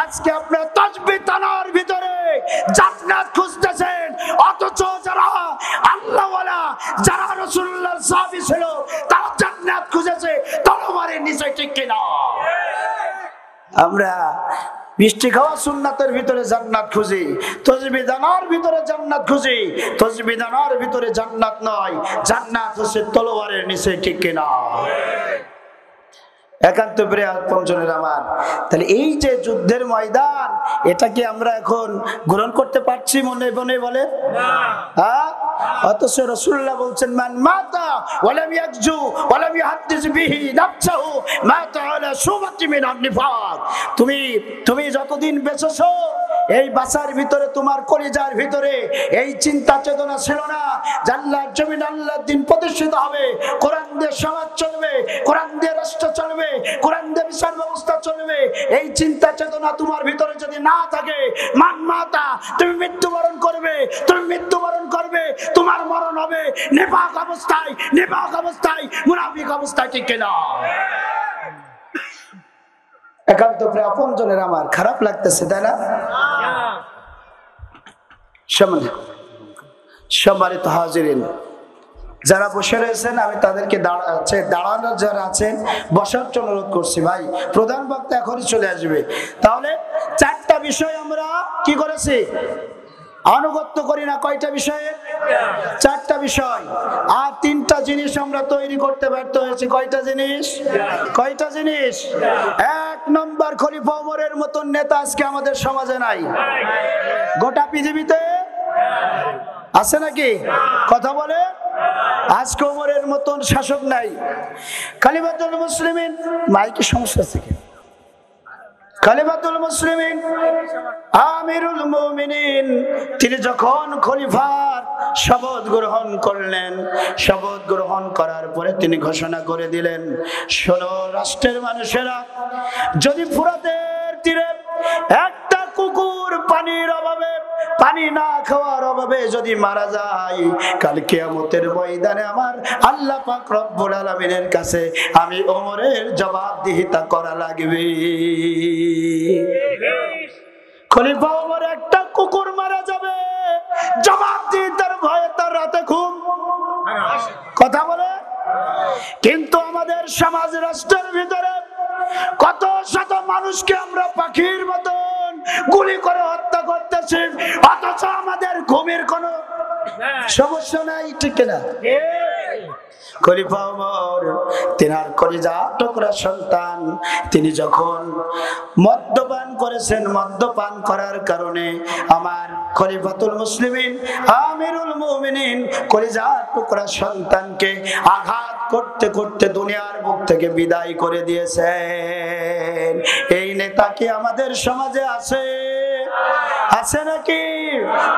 আজকে আপনারা তাসবিহ টানার ভিতরে জান্নাত খুঁজতেছেন, অথচ যারা আল্লাহওয়ালা, যারা রাসূলুল্লাহর সাহাবী ছিল, তারা জান্নাত খুঁজেছে তলোয়ারের নিচে, ঠিক কিনা? আমরা মিষ্টি খাওয়া সুন্নাতের ভিতরে জান্নাত খুঁজি, তাসবিহ দানার ভিতরে জান্নাত খুঁজি। তাসবিহ দানার ভিতরে জান্নাত নয়, জান্নাত হচ্ছে তলোয়ারের নিচে, ঠিক কিনা? একান্ত প্রিয় আপনজনের আমার, তাহলে এই যে যুদ্ধের ময়দান, এটা কি আমরা এখন গ্রহণ করতে পারছি মনে মনে? বলে হ্যাঁ। অথচ রাসূলুল্লাহ বলছেন, মান মাতা ওয়ালাম ইয়াকজু ওয়ালাম ইহাদ্দিস বিহি নাফসাহু মাতা আলা শুবাতি মিনান নিফাক। তুমি যতদিন বেঁচেছো, এই বাসার ভিতরে, তোমার কলিজার ভিতরে এই চিন্তা চেতনা ছিল না যে আল্লাহর জমিন, আল্লাহর দ্বীন প্রতিষ্ঠিত হবে, কোরআন দিয়ে সমাজ চলবে, কোরআন দিয়ে রাষ্ট্র চলবে, কোরআন দিয়ে বিচার ব্যবস্থা চলবে। এই চিন্তা চেতনা তোমার ভিতরে যদি না থাকে, মান মাতা, তুমি মৃত্যুবরণ করবে, তুমি মৃত্যুবরণ করবে, তোমার মরণ হবে নিফাক অবস্থায়, নিফাক অবস্থায়, মুনাফিক অবস্থায়, ঠিক কিনা? একান্ত প্রিয় আপনজনের আমার, খারাপ লাগতেছে, তাই না? সম্মানিত হাজিরিন, যারা বসে রয়েছেন আমি তাদেরকে দাঁড়ানোর যারা আছেন বসার জন্য অনুরোধ করছি। ভাই, প্রধান বক্তা এখনই চলে আসবে। তাহলে 4টা বিষয় আমরা কি করেছি? আনুগত্য করি না। কয়টা বিষয়ে? 4টা বিষয়। আর 3টা জিনিস আমরা তৈরি করতে ব্যর্থ হয়েছি। কয়টা জিনিস? কয়টা জিনিস? 1 নম্বর, খলিফা ওমরের মতন নেতা আজকে আমাদের সমাজে নাই। গোটা পৃথিবীতে আছে নাকি? কথা বলে। আজকে ওমরের মতন শাসক নাই। খলিফাতুল মুসলিমিন, মাইকে সমস্যা আছে কি? খলিফাতুল মুসলিমিন আমিরুল মুমিনিন, তিনি যখন খলিফার শপথ গ্রহণ করলেন, শপথ গ্রহণ করার পরে তিনি ঘোষণা করে দিলেন, শোনো রাষ্ট্রের মানুষেরা, যদি ফুরাতের তীরে একটা কুকুর পানির অভাবে, পানি না খাওয়ার অভাবে যদি মারা যায়, কাল কিয়ামতের ময়দানে আমার আল্লাহ পাক রব্বুল আলামিনের কাছে আমি ওমরের জবাবদিহিতা করা লাগবে। খলিফা ওমর, একটা কুকুর মারা যাবে, জবাবদিহিতার ভয়ে তার রাতে ঘুম। কথা বলে। কিন্তু আমাদের সমাজ রাষ্ট্রের ভিতরে কত শত মানুষকে আমরা পাখির মতন গুলি করে হত্যা করতেছি, অথচ আমাদের ঘুমের কোনো সমস্যা নাই, ঠিক না? খলিফা ওমর, তিনার কলিজা টুকরা সন্তান, তিনি যখন মদ্যপান করেছেন, মদ্যপান করার কারণে আমার খলিফাতুল মুসলিমিন আমিরুল মুমিনিন কলিজা টুকরা সন্তানকে আঘাত করতে করতে দুনিয়ার বুক থেকে বিদায় করে দিয়েছেন। এই নেতা কি আমাদের সমাজে আছে? আছে নাকি?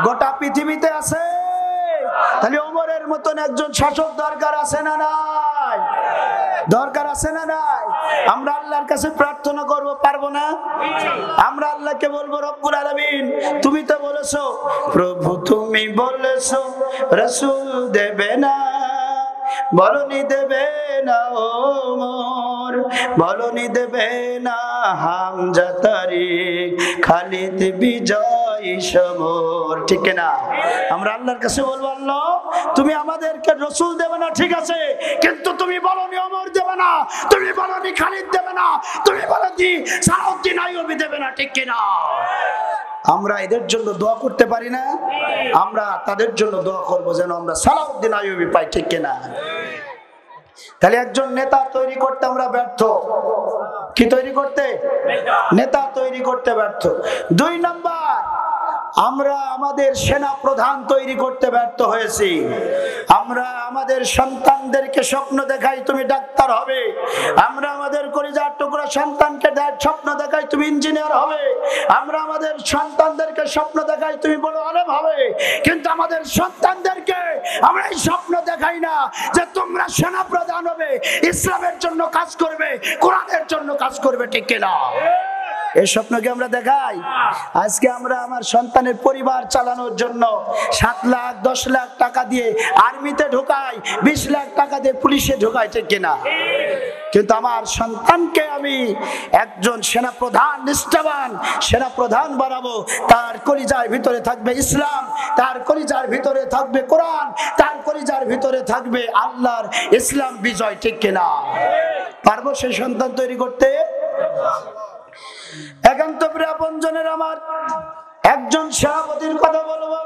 গোটা পৃথিবীতে আছে? তাহলে ওমরের মতন একজন শাসক দরকার আছে না নাই? দরকার আছে না নাই? আমরা আল্লাহর কাছে প্রার্থনা করব, পারবো না? আমরা আল্লাহকে বলবো, রব্বুল আলামিন, তুমি তো বলেছো, প্রভু তুমি বলেছো রাসূল দেবে না, বলনি দেবে না ওমর, বলনি দেবে না হামজা তারিক, খালিদ বিজয় সমর, ঠিক না? আমরা আল্লাহর কাছে বলবো, আল্লাহ তুমি আমাদেরকে রাসূল দেবে না, ঠিক আছে, কিন্তু তুমি বলনি ওমর দেবে না, তুমি বলনি খালিদ দেবে না, তুমি বলনি সালাউদ্দিন আইয়ুবী দেবে না, ঠিক কিনা? আমরা এদের জন্য দোয়া করতে পারি না? আমরা তাদের জন্য দোয়া করবো যেন আমরা সালাউদ্দিন আইয়ুবী পাই, ঠিক কিনা? তাহলে একজন নেতা তৈরি করতে আমরা ব্যর্থ। কি তৈরি করতে? নেতা তৈরি করতে ব্যর্থ। 2 নম্বর, আমরা আমাদের সেনা প্রধান তৈরি করতে ব্যর্থ হয়েছি। আমরা আমাদের সন্তানদেরকে স্বপ্ন দেখাই তুমি ডাক্তার হবে, আমরা আমাদের কলিজার টুকরা সন্তানকে স্বপ্ন দেখাই তুমি ইঞ্জিনিয়ার হবে, আমরা আমাদের সন্তানদেরকে স্বপ্ন দেখাই তুমি বড় আলেম হবে, কিন্তু আমাদের সন্তানদেরকে আমরা এই স্বপ্ন দেখাই না যে তোমরা সেনা প্রধান হবে, ইসলামের জন্য কাজ করবে, কোরআনের জন্য কাজ করবে, ঠিক কিনা? এই স্বপ্নকে আমরা দেখাই। আজকে আমরা আমার সন্তানের পরিবার চালানোর জন্য 7 লাখ 10 লাখ টাকা দিয়ে আর্মিতে ঢোকাই, 20 লাখ টাকা দিয়ে পুলিশে ঢোকাই, ঠিক কিনা? কিন্তু আমার সন্তানকে আমি একজন সেনাপ্রধান, নিষ্ঠাবান সেনাপ্রধান বানাবো। তার কলিজার ভিতরে থাকবে ইসলাম, তার কলিজার ভিতরে থাকবে কোরআন, তার কলিজার ভিতরে থাকবে আল্লাহর ইসলাম বিজয়। ঠিক কিনা? পারবো সেই সন্তান তৈরি করতে? একান্ত প্রিয় আপনজনের আমার একজন সেনাপতির কথা বলবো,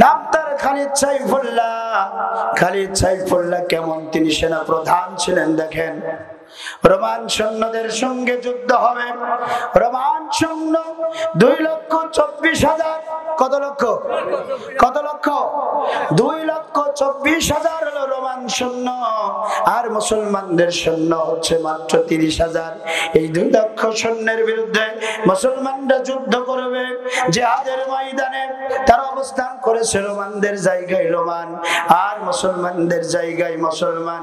নাম তার খালিদ সাইফুল্লাহ। খালিদ সাইফুল্লাহ কেমন তিনি সেনা প্রধান ছিলেন দেখেন। রোমান সৈন্যদের সঙ্গে যুদ্ধ হবে। রোমান সৈন্য 2,24,000। কত লক্ষ? কত লক্ষ? 2,24,000 হলো রোমান সৈন্য, আর মুসলমানদের সৈন্য হচ্ছে মাত্র 30,000। এই 2 লক্ষ সৈন্যের বিরুদ্ধে মুসলমানরা যুদ্ধ করবে। জিহাদের ময়দানে তারা অবস্থান করেছে রোমানদের জায়গায় রোমান, আর মুসলমানদের জায়গায় মুসলমান।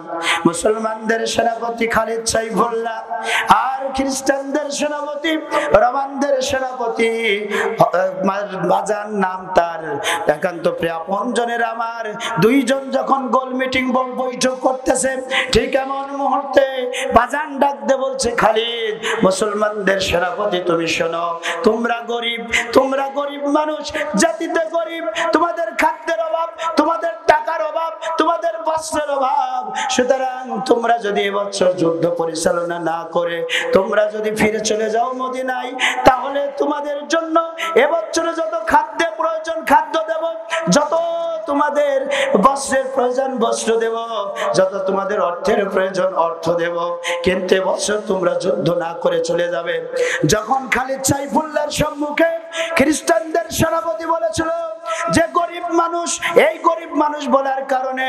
মুসলমানদের সেনাপতি খালিদ সাইফুল্লাহ, আর খ্রিস্টানদের সেনাপতি রোমানদের সেনাপতি বাজার নাম তার। একান্ত প্রিয় আপনজনের আমার দুইজন যখন গোল মিটিং বৈঠক করতেছে, ঠিক এমন মুহূর্তে বাজান ডাক দে বলছে, খালিদ মুসলমানদের সেনাপতি তুমি শোনো, তোমরা গরিব মানুষ, জাতিতে গরিব, তোমাদের খাদ্যের অভাব, তোমাদের টাকার অভাব, তোমাদের বস্ত্রের অভাব। সুতরাং তোমরা যদি এবছর যুদ্ধ পরিচালনা না করে তোমরা যদি ফিরে চলে যাও মদিনায়, তাহলে তোমাদের জন্য এবছরে যত খাদ্যের প্রয়োজন খাদ্য দেব, যত তোমাদের বস্ত্রের প্রয়োজন বস্ত্র দেব, যত তোমাদের অর্থের প্রয়োজন অর্থ দেব, কিন্তু এবছর তোমরা যুদ্ধ না করে চলে যাবে। যখন খালিদ সাইফুল্লাহর সম্মুখে খ্রিস্টানদের সেনাপতি বলেছিল যে গরিব মানুষ, এই গরিব মানুষ বলার কারণে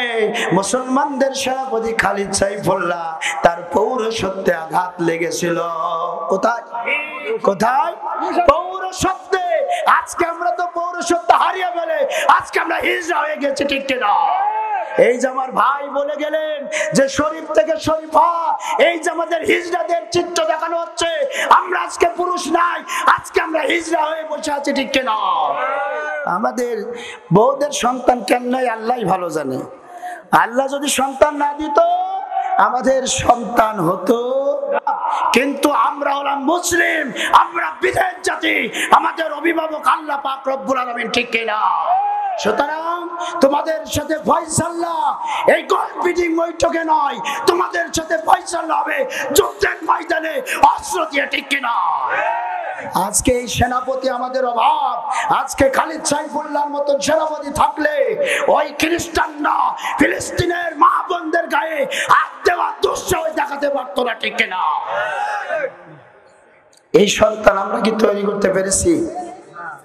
মুসলমানদের সেনাপতি খালিদ সাইফুল্লাহ তার পৌরসত্বে আঘাত লেগেছিল। কোথায়? কোথায়? পৌরসত্বে। আজকে আমরা তো পৌরসত্ব হারিয়ে ফেলে আজকে আমরা হিজড়া হয়ে গেছি। ঠিক কিনা? এই যে আমার ভাই বলে গেলেন যে শরীফ থেকে শরীফা, এই যে আমাদের হিজড়াদের চিত্র দেখানো হচ্ছে, আমরা আজকে পুরুষ নাই, আজকে আমরা হিজড়া হয়ে বসে আছি। ঠিক কিনা? আমাদের বউদের সন্তান কেমন আল্লাহ ভালো জানে। আল্লাহ যদি সন্তান না দিত আমাদের সন্তান হতো, কিন্তু আমরা হলাম মুসলিম, আমরা বিদেশ জাতি, আমাদের অভিভাবক আল্লাহ পাক রব্বুল আলামিন। ঠিক কিনা? সুতরাং তোমাদের সাথে ফয়সালা এই গোল মিটিং বৈঠকে নয়, তোমাদের সাথে ফয়সালা হবে যুদ্ধের ময়দানে অস্ত্র দিয়ে। ঠিক কিনা? আজকে এই সেনাপতি আমাদের অভাব। আজকে খালিদ সাইফুল্লাহর মতন সেনাপতি থাকলে ওই খ্রিস্টানরা ফিলিস্তিনের মা বোনদের গায়ে হাত দেওয়া দুঃসাহস দেখাতে পারতো না। ঠিক কিনা? এই সন্তান আমরা কি তৈরি করতে পেরেছি?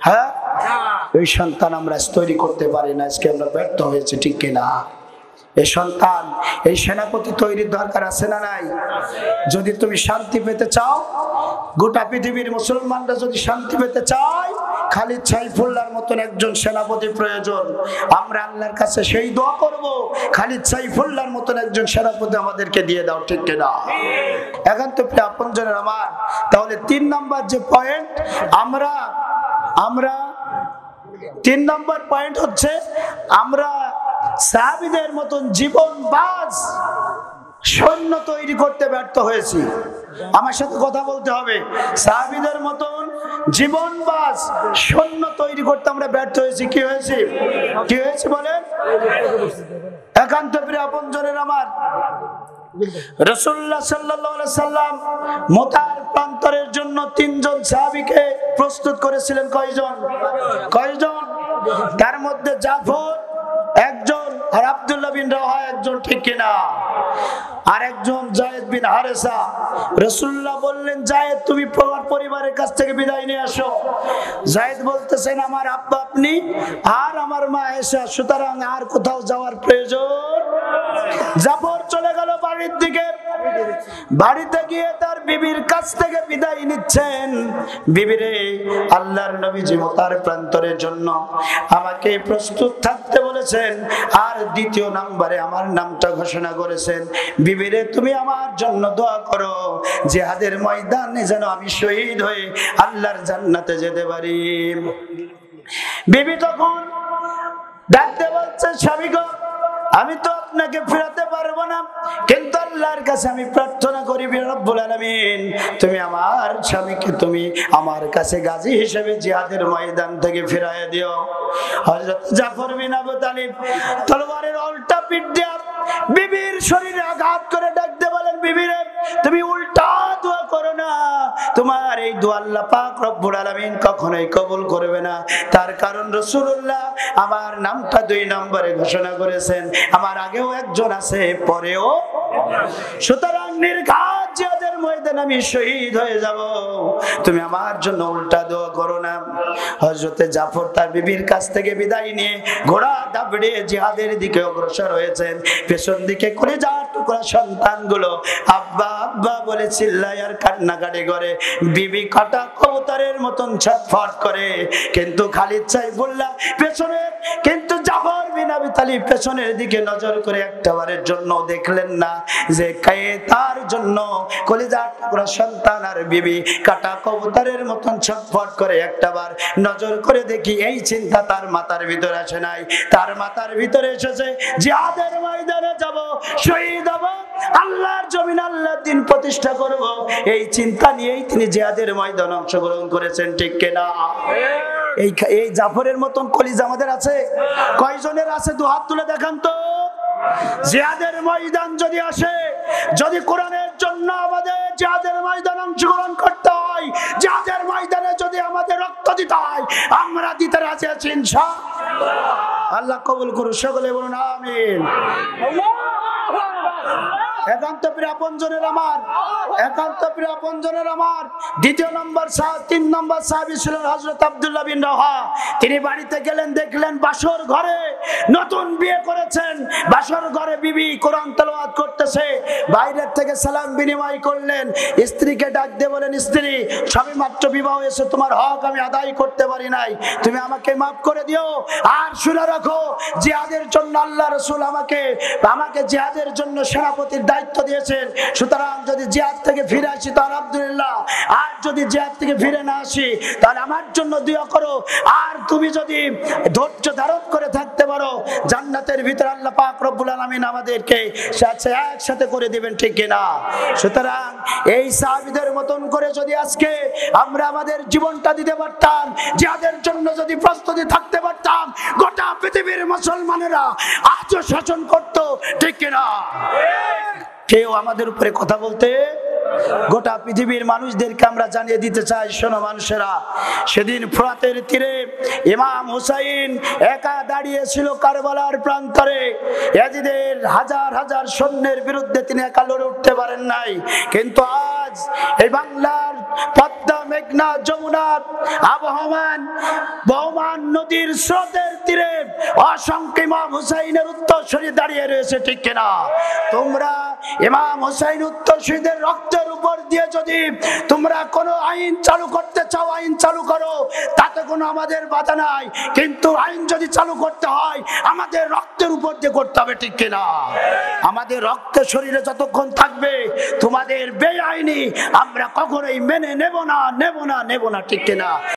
হ্যাঁ, ওই সন্তান আমরা তৈরি করতে পারি না, আজকে আমরা ব্যর্থ হয়েছি। ঠিক কিনা? এই সন্তান, এই সেনাপতি তৈরির দরকার আছে না নাই? যদি তুমি শান্তি পেতে চাও, গোটা পৃথিবীর মুসলমানরা যদি শান্তি পেতে চায়, খালিদ সাইফুল্লাহর মতন একজন সেনাপতি প্রয়োজন। আমরা আল্লাহর কাছে সেই দোয়া করব, খালিদ সাইফুল্লাহর মতন একজন সেনাপতি আমাদেরকে দিয়ে দাও। ঠিক কিনা? এখন তো আপনজনের আমার, তাহলে 3 নম্বর যে পয়েন্ট, আমরা 3 নম্বর পয়েন্ট হচ্ছে আমরা সাহাবীদের মতন জীবনবাজ সৈন্য তৈরি করতে ব্যর্থ হয়েছি। আমার সাথে কথা বলতে হবে। সাহাবীদের মতন জীবনবাজ সৈন্য তৈরি করতে আমরা ব্যর্থ হয়েছি। কি হয়েছে? কি হয়েছে বলেন? একান্ত প্রিয় আপনজনের আমার, রাসূলুল্লাহ সাল্লাল্লাহু আলাইহি সাল্লাম মুতার প্রান্তরের জন্য 3 জন সাহাবীকে প্রস্তুত করেছিলেন। কয়জন? তার মধ্যে জাফর একজন, আর আব্দুল্লাহ বিন রাওহা একজন। ঠিক কিনা? আর একজন যায়েদ বিন হারেসা। রাসূলুল্লাহ বললেন, যায়েদ তুমি পরিবারের কাছ থেকে বিদায় নিয়ে আসো। যায়েদ বলতেছেন, আমার আব্বা আপনি আর আমার মা এসা, সুতরাং আর কোথাও যাওয়ার প্রয়োজন। জাফর চলে গেল বাড়ির দিকে। বাড়িতে গিয়ে তার বিবির কাছ থেকে বিদায় নিচ্ছেন। বিবিরে, আল্লাহর নবীজি মুতার প্রান্তরের জন্য আমাকে প্রস্তুত থাকতে বলেছেন, আর 2 নম্বরে আমার নামটা ঘোষণা করেছেন। বিবিরে, তুমি আমার জন্য দোয়া করো, জিহাদের ময়দানে যেন আমি শহীদ হয়ে আল্লাহর জান্নাতে যেতে পারি। বিবি তখন ডাকতে বলছে, স্বামী গো, আমি তো আপনাকে ফেরাতে পারবো না, কিন্তু আল্লাহর কাছে আমি প্রার্থনা করি রব্বুল আলামিন, তুমি আমার স্বামীকে তুমি আমার কাছে গাজী হিসেবে জিহাদের ময়দান থেকে ফিরাইয়া দিও। হযরত জাফর বিন আবু তালিব তলোয়ারের উল্টা পিঠ দিয়া বিবির শরীরে আঘাত করে ডাকতে বলেন, বিবি রে, তুমি উল্টা দোয়া করো না, তোমার এই দোয়া আল্লাহ পাক রব্বুল আলামিন কখনোই কবুল করবে না। তার কারণ রাসূলুল্লাহ আমার নামটা 2 নম্বরে ঘোষণা করেছেন, আমার আগেও একজন আছে, পরেও। সুতরাং নির্ঘাত জিহাদের ময়দানে আমি শহীদ হয়ে যাব, তুমি আমার জন্য উল্টা দোয়া করো না। হযরতে জাফর তার বিবির কাছ থেকে বিদায় নিয়ে ঘোড়া দাবড়িয়ে জিহাদের দিকে অগ্রসর হয়েছেন। পেছন দিকে কলিজার টুকরা সন্তানগুলো আব্বা আব্বা বলে চিল্লায় আর কান্নাকাটি করে, বিবি কাটা কবুতরের মতন ছটফট করে। কিন্তু খালিদ সাইফুল্লাহ পেছনে, কিন্তু জাফর বিন আবি তালিব পেছনের দিকে নজর করে একটাবারের জন্য দেখলেন না যে কে তার জন্য কলিজার টুকরা সন্তান আর বিবি কাটা কবুতরের মতন ছটফট করে। একটাবার নজর করে দেখি এই চিন্তা তার মাথার ভিতরে আসে নাই, তার মাথার ভিতরে এসেছে জিহাদের ময়দানে যাব, শহীদ হব, আল্লাহর জমিন আল্লাহর দিন প্রতিষ্ঠা করব। এই চিন্তা নিয়েই তিনি জিহাদের ময়দানে অংশগ্রহণ করেছেন, ঠিক কিনা? এই জাফরের মতন কলিজা আমাদের আছে? কয়জনের আছে? 2 হাত তুলে দেখান তো। জিহাদের ময়দান যদি আসে, যদি কোরআনের জন্য আমাদের জিহাদের ময়দানে অংশগ্রহণ করতে হয়, জিহাদের ময়দানে যদি আমাদের রক্ত দিতে হয়, আমরা দিতে রাজি আছি ইনশাআল্লাহ। আল্লাহ কবুল করুন, সকলে বলুন আমিন। একান্ত প্রিয় আপনজনের আমার, একান্ত প্রিয় আপনজনের আমার, 3 নম্বর সাহাবী ছিলেন হযরত আব্দুল্লাহ বিন রাওহা। তিনি বাড়িতে গেলেন, দেখলেন বাসর ঘরে, নতুন বিয়ে করেছেন, বাসর ঘরে বিবি কোরআন তেলাওয়াত করতেছে। বাইরের থেকে সালাম বিনিময় করলেন, স্ত্রীকে ডাক দিয়ে বলেন, স্ত্রী, সবে মাত্র বিবাহ হয়েছে, তোমার হক আমি আদায় করতে পারি নাই, তুমি আমাকে মাফ করে দিও। আর শুনে রাখো, জিহাদের জন্য আল্লাহ রাসূল আমাকে জিহাদের জন্য সেনাপতির দায়িত্ব দিয়েছেন। সুতরাং যদি জিহাদ থেকে ফিরে আসি তাহলে আলহামদুলিল্লাহ, আর যদি জিহাদ থেকে ফিরে না আসি তাহলে আমার জন্য দোয়া করো। আর তুমি যদি ধৈর্য ধারণ করে থাকতে পারো, জান্নাতের ভিতরে আল্লাহ পাক রব্বুল আলামিন আমাদেরকে একসাথে করে দিবেন, ঠিক কিনা? সুতরাং এই সাহাবীদের মতন করে যদি আজকে আমরা আমাদের জীবনটা দিতে পারতাম, জিহাদের জন্য যদি প্রস্তুতি থাকতে পারতাম, গোটা পৃথিবীর মুসলমানেরা আজও শাসন করত, ঠিক কিনা? কেউ আমাদের উপরে কথা বলতে, গোটা পৃথিবীর মানুষদেরকে আমরা জানিয়ে দিতে চাই, শোনো মানুষেরা, সেদিন ফোরাতের তীরে ইমাম হুসাইন একা দাঁড়িয়েছিল কারবালার প্রান্তরে। ইয়াজিদের হাজার হাজার সৈন্যের বিরুদ্ধে তিনি একা লড়ে উঠতে পারেন নাই, কিন্তু আজ এই বাংলার পদ্মা, মেঘনা, যমুনা, বহমান নদীর স্রোতের তীরে অসংখ্য ইমাম হুসাইনের উত্তরসূরি দাঁড়িয়ে রয়েছে, ঠিক কিনা? তোমরা ইমাম হুসাইন উত্তরসূরিদের রক্তের উপর দিয়ে যদি তোমরা কোনো আইন চালু করতে চাও, আইন চালু করো, তাতে কোনো আমাদের বাধা নাই, কিন্তু আইন যদি চালু করতে হয় আমাদের রক্তের উপর দিয়ে করতে হবে, ঠিক কিনা? আমাদের রক্তের শরীরে যতক্ষণ থাকবে তোমাদের বেআইনি আমরা কখনোই মেনে নেব না, ঠিক কিনা?